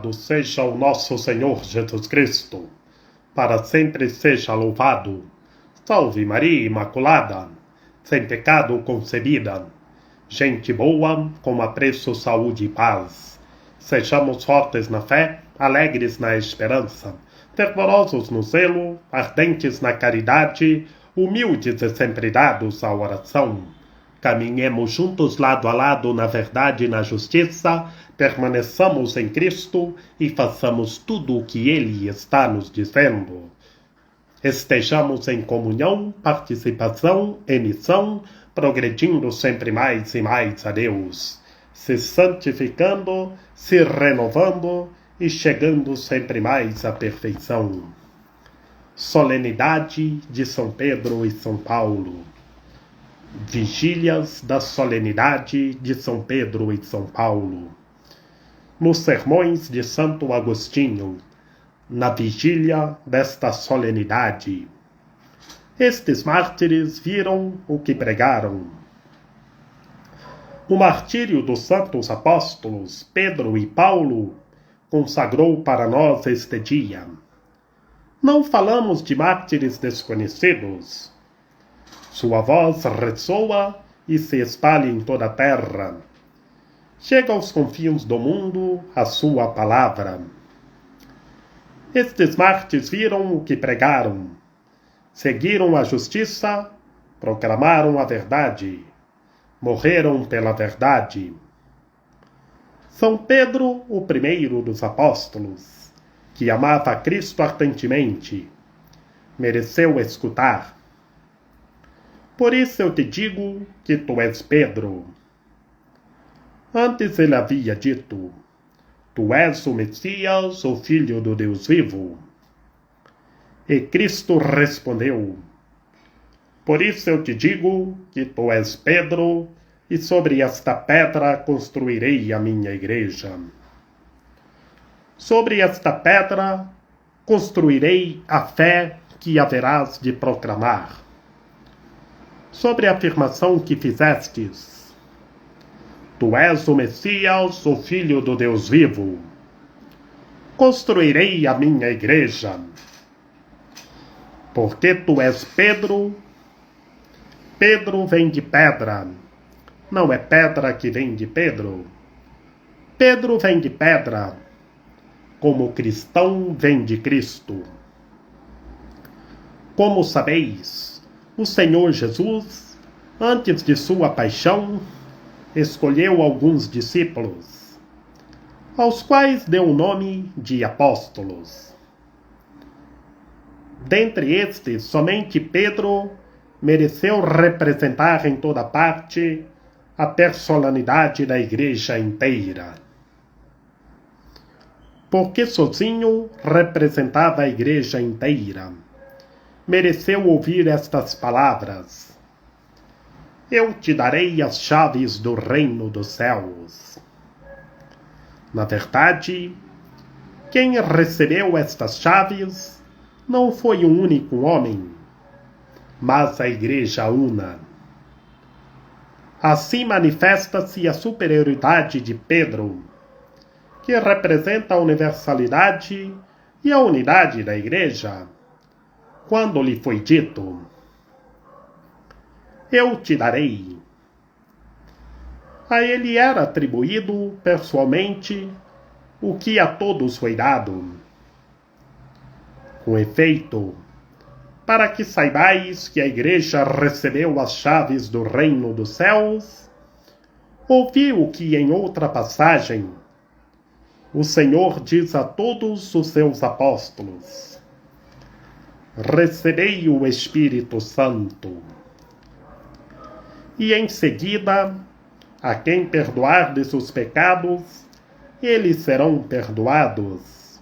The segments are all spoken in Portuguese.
Louvado seja o nosso Senhor Jesus Cristo, para sempre seja louvado. Salve Maria Imaculada, sem pecado concebida. Gente boa, com apreço, saúde e paz. Sejamos fortes na fé, alegres na esperança, fervorosos no zelo, ardentes na caridade, humildes e sempre dados à oração. Caminhemos juntos lado a lado na verdade e na justiça, permaneçamos em Cristo e façamos tudo o que Ele está nos dizendo. Estejamos em comunhão, participação e missão, progredindo sempre mais e mais a Deus, se santificando, se renovando e chegando sempre mais à perfeição. Solenidade de São Pedro e São Paulo. Vigílias da solenidade de São Pedro e São Paulo. Nos sermões de Santo Agostinho, na vigília desta solenidade, estes mártires viram o que pregaram. O martírio dos santos apóstolos Pedro e Paulo consagrou para nós este dia. Não falamos de mártires desconhecidos. Sua voz ressoa e se espalha em toda a terra. Chega aos confins do mundo a sua palavra. Estes mártires viram o que pregaram. Seguiram a justiça, proclamaram a verdade. Morreram pela verdade. São Pedro, o primeiro dos apóstolos, que amava a Cristo ardentemente, mereceu escutar. Por isso eu te digo que tu és Pedro. Antes ele havia dito: tu és o Messias, o Filho do Deus vivo. E Cristo respondeu: por isso eu te digo que tu és Pedro, e sobre esta pedra construirei a minha igreja. Sobre esta pedra construirei a fé que haverás de proclamar. Sobre a afirmação que fizestes: tu és o Messias, o Filho do Deus vivo. Construirei a minha igreja. Porque tu és Pedro. Pedro vem de pedra. Não é pedra que vem de Pedro. Pedro vem de pedra. Como cristão vem de Cristo. Como sabeis, o Senhor Jesus, antes de sua paixão, escolheu alguns discípulos, aos quais deu o nome de apóstolos. Dentre estes, somente Pedro mereceu representar em toda parte a personalidade da igreja inteira. Porque sozinho representava a igreja inteira, mereceu ouvir estas palavras: eu te darei as chaves do reino dos céus. Na verdade, quem recebeu estas chaves não foi um único homem, mas a igreja una. Assim manifesta-se a superioridade de Pedro, que representa a universalidade e a unidade da igreja, quando lhe foi dito: eu te darei. A ele era atribuído pessoalmente o que a todos foi dado. Com efeito, para que saibais que a igreja recebeu as chaves do reino dos céus, ouviu que em outra passagem o Senhor diz a todos os seus apóstolos: recebei o Espírito Santo. E em seguida, a quem perdoardes os pecados, eles serão perdoados.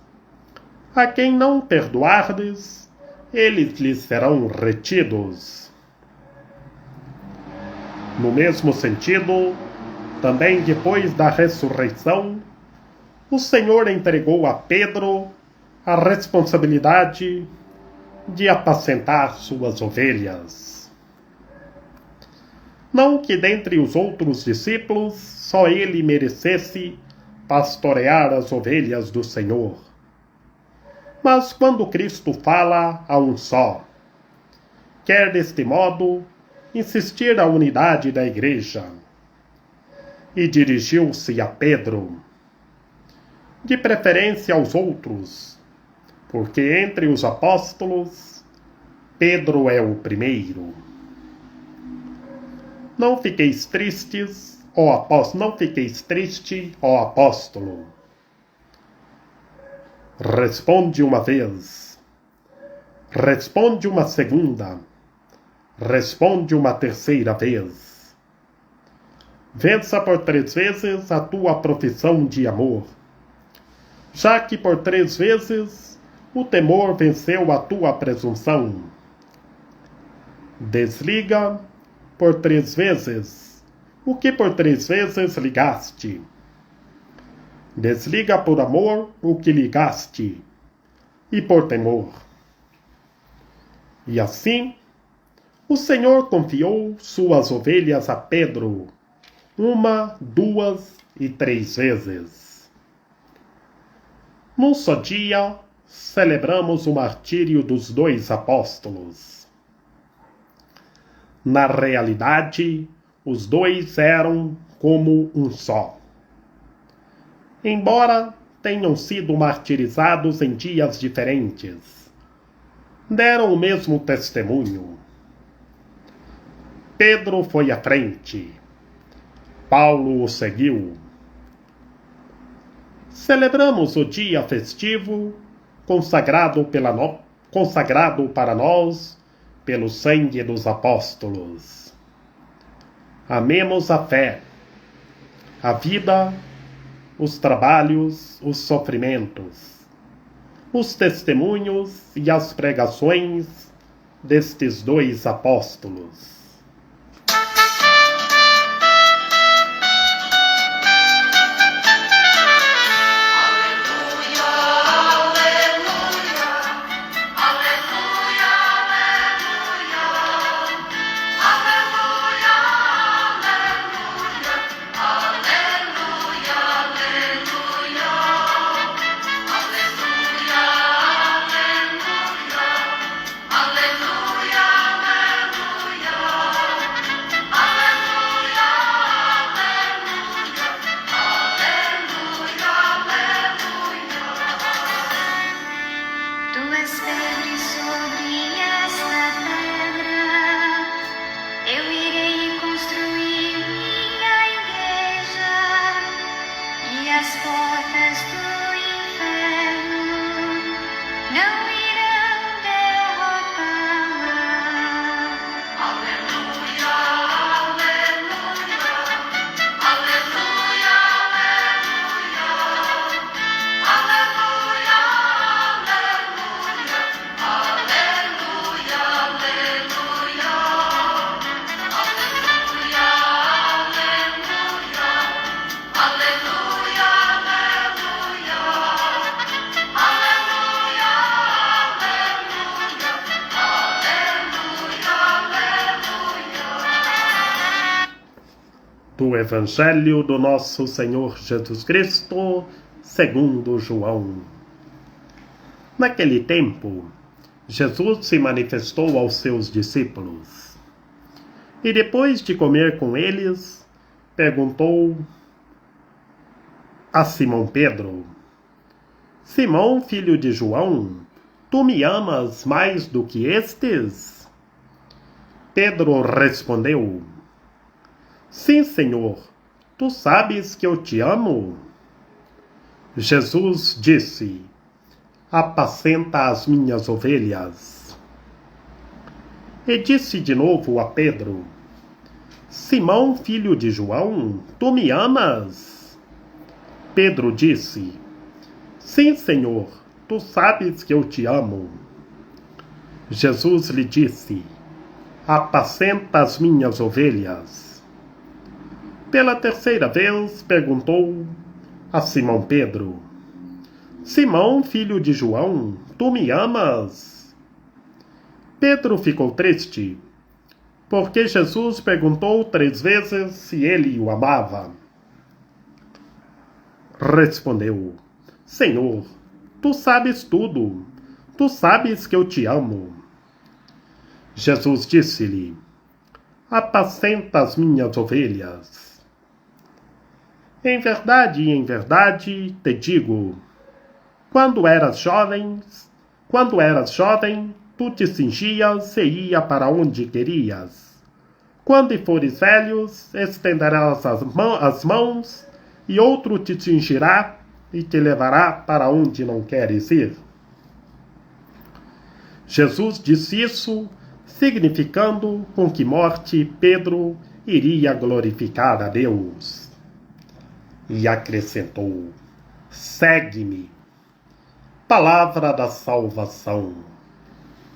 A quem não perdoardes, eles lhes serão retidos. No mesmo sentido, também depois da ressurreição, o Senhor entregou a Pedro a responsabilidade de apacentar suas ovelhas. Não que dentre os outros discípulos só ele merecesse pastorear as ovelhas do Senhor. Mas quando Cristo fala a um só, quer deste modo insistir a unidade da igreja. E dirigiu-se a Pedro, de preferência aos outros, porque entre os apóstolos, Pedro é o primeiro. Não fiqueis tristes, não fiqueis triste, ó apóstolo. Responde uma vez, responde uma segunda, responde uma terceira vez. Vença por 3 vezes a tua profissão de amor, já que por 3 vezes o temor venceu a tua presunção. Desliga por 3 vezes o que por 3 vezes ligaste. Desliga por amor o que ligaste, e por temor. E assim, o Senhor confiou suas ovelhas a Pedro, 1, 2 e 3 vezes. Num só dia, celebramos o martírio dos 2 apóstolos. Na realidade, os 2 eram como um só. Embora tenham sido martirizados em dias diferentes, deram o mesmo testemunho. Pedro foi à frente. Paulo o seguiu. Celebramos o dia festivo consagrado para nós pelo sangue dos apóstolos. Amemos a fé, a vida, os trabalhos, os sofrimentos, os testemunhos e as pregações destes 2 apóstolos. Do Evangelho do nosso Senhor Jesus Cristo, segundo João. Naquele tempo, Jesus se manifestou aos seus discípulos. E depois de comer com eles, perguntou a Simão Pedro: Simão, filho de João, tu me amas mais do que estes? Pedro respondeu: Sim, Senhor, tu sabes que eu te amo. Jesus disse: Apacenta as minhas ovelhas. E disse de novo a Pedro: Simão, filho de João, tu me amas? Pedro disse: Sim, Senhor, tu sabes que eu te amo. Jesus lhe disse: Apacenta as minhas ovelhas. Pela terceira vez perguntou a Simão Pedro: Simão, filho de João, tu me amas? Pedro ficou triste, porque Jesus perguntou 3 vezes se ele o amava. Respondeu: Senhor, tu sabes tudo. Tu sabes que eu te amo. Jesus disse-lhe: Apacenta as minhas ovelhas. Em verdade, te digo, quando eras jovem, tu te cingias e ia para onde querias. Quando fores velhos, estenderás as mãos, e outro te cingirá e te levará para onde não queres ir. Jesus disse isso, significando com que morte Pedro iria glorificar a Deus. E acrescentou: Segue-me. Palavra da salvação.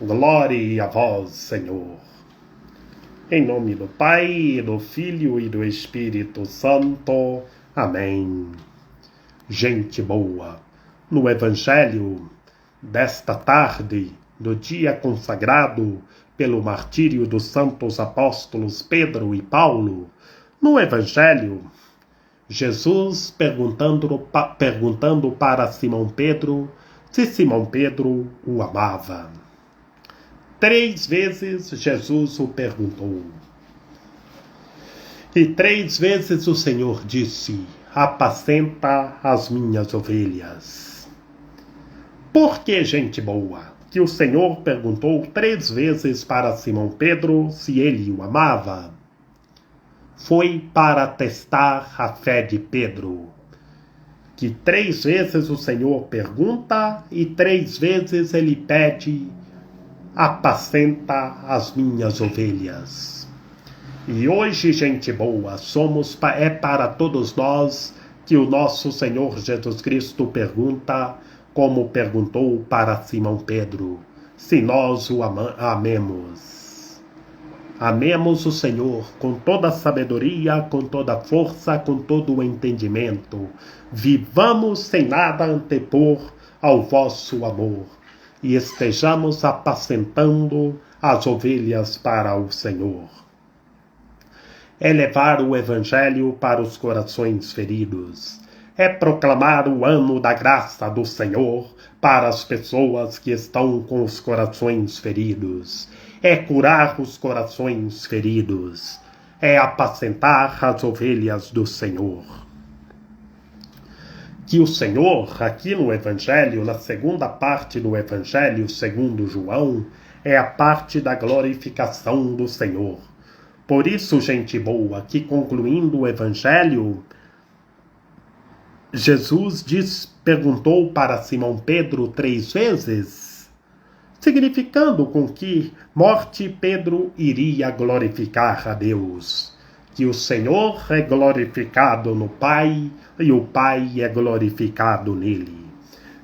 Glória a vós, Senhor. Em nome do Pai, do Filho e do Espírito Santo. Amém. Gente boa, no Evangelho desta tarde, do dia consagrado pelo martírio dos santos apóstolos Pedro e Paulo, no Evangelho, Jesus perguntando para Simão Pedro se Simão Pedro o amava. 3 vezes Jesus o perguntou. E 3 vezes o Senhor disse: Apacenta as minhas ovelhas. Por que, gente boa, que o Senhor perguntou 3 vezes para Simão Pedro se ele o amava? Foi para testar a fé de Pedro, que 3 vezes o Senhor pergunta e 3 vezes ele pede: apacenta as minhas ovelhas. E hoje, gente boa, é para todos nós que o nosso Senhor Jesus Cristo pergunta, como perguntou para Simão Pedro, se nós o amemos. Amemos o Senhor com toda a sabedoria, com toda a força, com todo o entendimento. Vivamos sem nada antepor ao vosso amor e estejamos apacentando as ovelhas para o Senhor. É levar o Evangelho para os corações feridos. É proclamar o ano da graça do Senhor para as pessoas que estão com os corações feridos. É curar os corações feridos. É apacentar as ovelhas do Senhor. Que o Senhor, aqui no Evangelho, na segunda parte do Evangelho segundo João, é a parte da glorificação do Senhor. Por isso, gente boa, que concluindo o Evangelho, Jesus perguntou para Simão Pedro 3 vezes, significando com que morte Pedro iria glorificar a Deus. Que o Senhor é glorificado no Pai e o Pai é glorificado nele.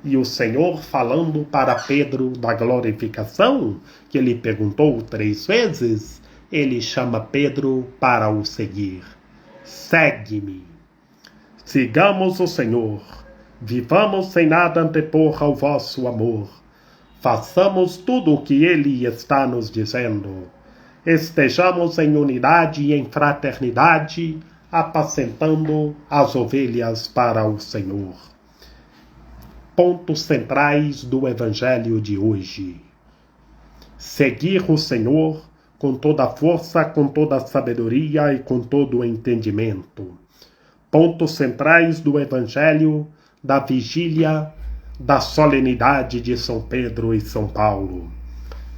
E o Senhor falando para Pedro da glorificação, que ele perguntou 3 vezes, ele chama Pedro para o seguir. Segue-me. Sigamos o Senhor. Vivamos sem nada antepor ao vosso amor. Façamos tudo o que ele está nos dizendo. Estejamos em unidade e em fraternidade, apacentando as ovelhas para o Senhor. Pontos centrais do Evangelho de hoje. Seguir o Senhor com toda a força, com toda a sabedoria e com todo o entendimento. Pontos centrais do Evangelho da vigília da solenidade de São Pedro e São Paulo.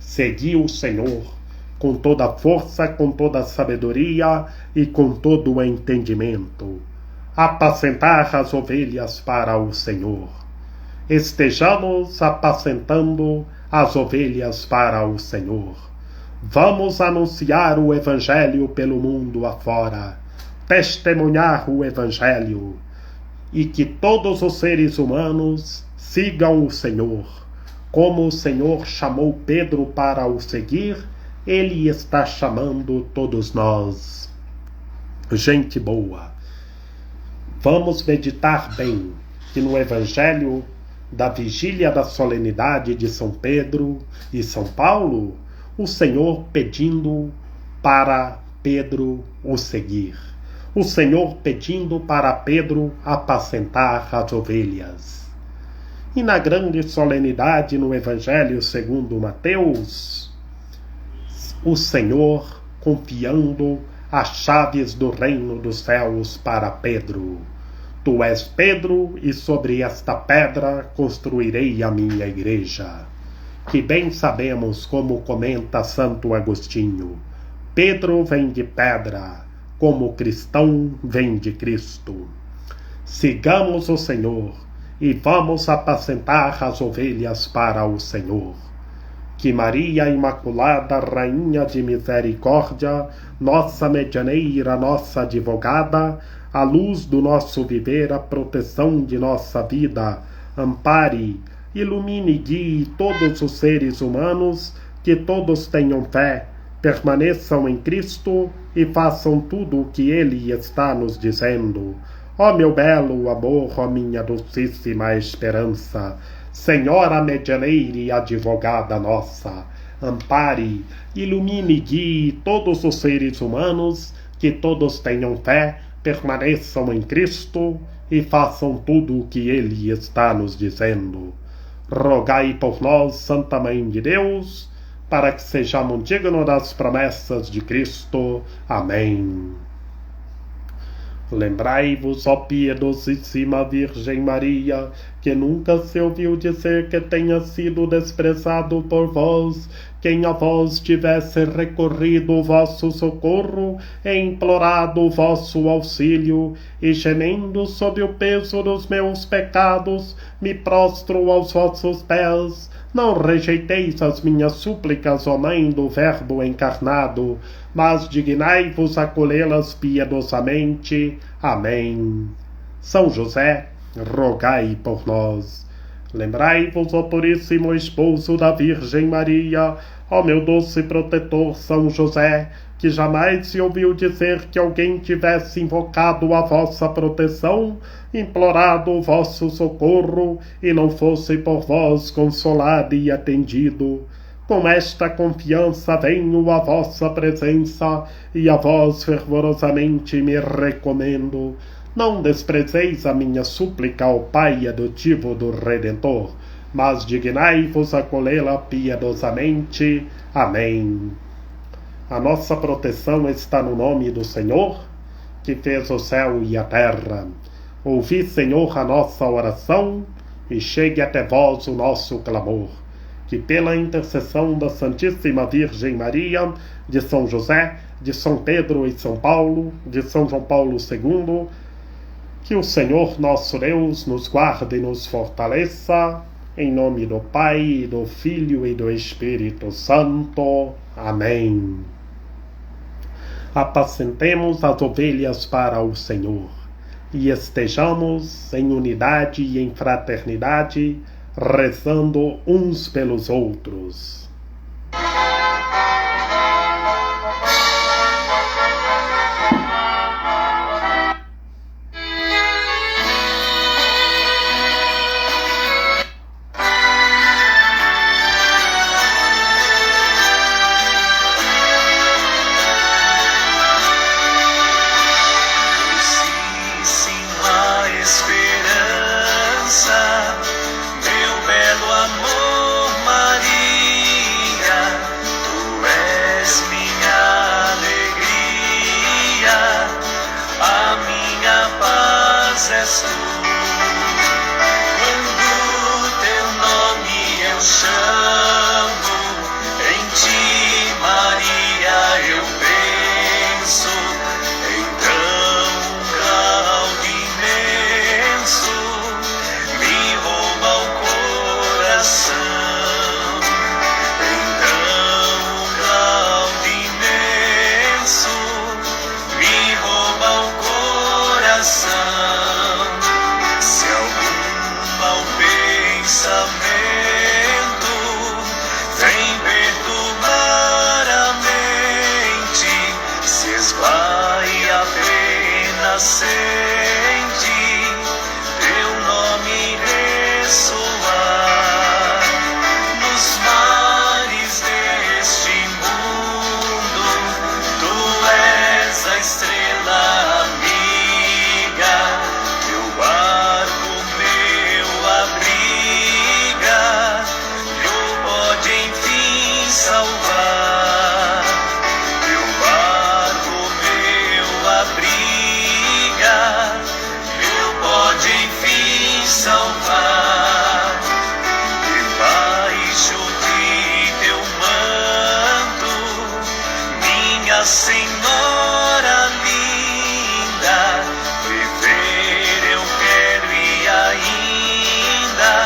Seguir o Senhor com toda a força, com toda a sabedoria e com todo o entendimento. Apacentar as ovelhas para o Senhor. Estejamos apacentando as ovelhas para o Senhor. Vamos anunciar o Evangelho pelo mundo afora, testemunhar o Evangelho, e que todos os seres humanos sigam o Senhor. Como o Senhor chamou Pedro para o seguir, ele está chamando todos nós. Gente boa, vamos meditar bem que no Evangelho da vigília da solenidade de São Pedro e São Paulo, o Senhor pedindo para Pedro o seguir. o Senhor pedindo para Pedro apacentar as ovelhas. E na grande solenidade no Evangelho segundo Mateus, o Senhor confiando as chaves do reino dos céus para Pedro. Tu és Pedro, e sobre esta pedra construirei a minha igreja. Que bem sabemos, como comenta Santo Agostinho, Pedro vem de pedra, como cristão vem de Cristo. Sigamos o Senhor e vamos apacentar as ovelhas para o Senhor. Que Maria Imaculada, Rainha de Misericórdia, nossa medianeira, nossa advogada, a luz do nosso viver, a proteção de nossa vida, ampare, ilumine e guie todos os seres humanos, que todos tenham fé, permaneçam em Cristo e façam tudo o que Ele está nos dizendo. Ó meu belo amor, ó minha docíssima esperança, Senhora medianeira e advogada nossa, ampare, ilumine e guie todos os seres humanos, que todos tenham fé, permaneçam em Cristo e façam tudo o que Ele está nos dizendo. Rogai por nós, Santa Mãe de Deus, para que sejamos dignos das promessas de Cristo. Amém. Lembrai-vos, ó piedosíssima Virgem Maria, que nunca se ouviu dizer que tenha sido desprezado por vós quem a vós tivesse recorrido o vosso socorro e implorado o vosso auxílio, e gemendo sob o peso dos meus pecados, me prostro aos vossos pés. Não rejeiteis as minhas súplicas, ó Mãe do Verbo encarnado, mas dignai-vos acolhê-las piedosamente. Amém. São José, rogai por nós. Lembrai-vos, ó Puríssimo Esposo da Virgem Maria, ó meu doce protetor São José, que jamais se ouviu dizer que alguém tivesse invocado a vossa proteção, implorado o vosso socorro, e não fosse por vós consolado e atendido. Com esta confiança venho à vossa presença, e a vós fervorosamente me recomendo. Não desprezeis a minha súplica ao Pai adotivo do Redentor, mas dignai-vos acolhê-la piedosamente. Amém. A nossa proteção está no nome do Senhor, que fez o céu e a terra. Ouvi, Senhor, a nossa oração, e chegue até vós o nosso clamor. Que pela intercessão da Santíssima Virgem Maria, de São José, de São Pedro e São Paulo, de São João Paulo II, que o Senhor nosso Deus nos guarde e nos fortaleça, em nome do Pai, do Filho e do Espírito Santo. Amém. Apacentemos as ovelhas para o Senhor, e estejamos em unidade e em fraternidade, rezando uns pelos outros. És tu. Quando teu nome eu chamo, em ti, Maria, eu penso. Então um cloud imenso me rouba o coração. Então um cloud imenso me rouba o coração. Vem perturbar a mente, se esvai apenas sente teu nome ressoar nos mares deste mundo. Tu és a estrela amiga. salvar. Teu barco meu abriga, meu pode enfim salvar. Debaixo de teu manto, minha Senhora linda, viver eu quero e ainda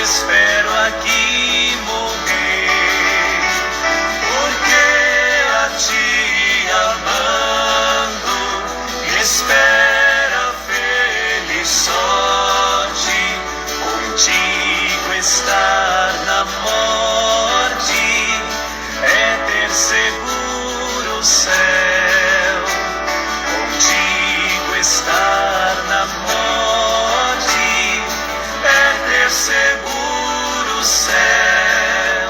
espero aqui morrer, porque a ti amando espera feliz sorte, contigo estar na morte é ter seguro o céu, contigo estar na morte é ter seguro o céu.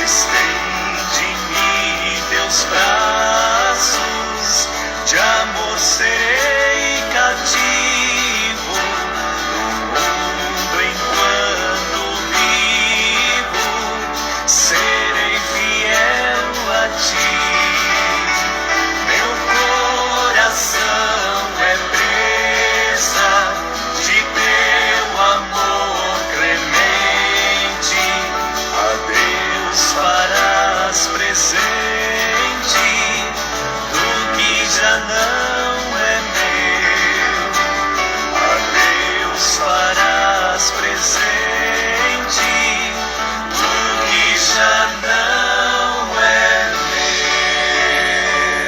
Estende em mim teus braços, de amor serei cativo, no mundo enquanto vivo, serei fiel a ti. Meu coração é presa de teu amor clemente, a Deus farás presente.